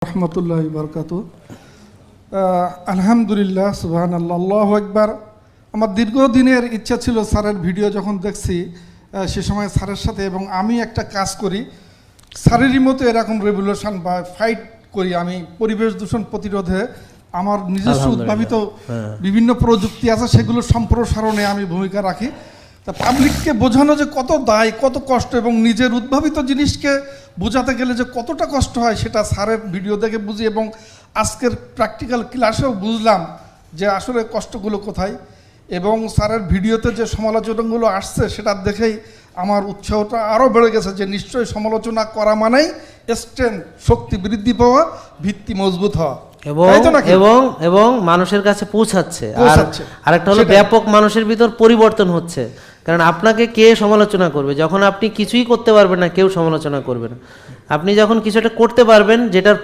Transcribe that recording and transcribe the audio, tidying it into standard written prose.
রহমতুল্লাহি বারাকাতুহু। আলহামদুলিল্লাহ, সুবহানাল্লাহ, আল্লাহু আকবার। আমার দীর্ঘদিনের ইচ্ছা ছিল স্যারের ভিডিও যখন দেখছি সে সময় স্যারের সাথে, এবং আমি একটা কাজ করি স্যারেরই মতো এরকম রেভলিউশন বা ফাইট করি আমি পরিবেশ দূষণ প্রতিরোধে। আমার নিজস্ব উদ্ভাবিত বিভিন্ন প্রযুক্তি আছে, সেগুলো সম্প্রসারণে আমি ভূমিকা রাখি। তা পাবলিককে বোঝানো যে কত দায়, কত কষ্ট, এবং নিজের উদ্ভাবিত জিনিসকে বোঝাতে গেলে যে কতটা কষ্ট হয় সেটা স্যারের ভিডিও দেখে বুঝি, এবং আজকের প্র্যাকটিক্যাল ক্লাসেও বুঝলাম যে আসলে কষ্টগুলো কোথায়। এবং স্যারের ভিডিওতে যে সমালোচনাগুলো আসছে সেটা দেখেই আমার উৎসাহটা আরও বেড়ে গেছে যে নিশ্চয়ই সমালোচনা করা মানেই স্ট্রেংথ, শক্তি বৃদ্ধি পাওয়া, ভিত্তি মজবুত হওয়া, এবং মানুষের কাছে পৌঁছাচ্ছে। আর আরেকটা হলো ব্যাপক মানুষের ভিতর পরিবর্তন হচ্ছে, কারণ আপনাকে কে সমালোচনা করবে? যখন আপনি কিছুই করতে পারবেন না, কেউ সমালোচনা করবে না। আপনি যখন কিছু একটা করতে পারবেন যেটার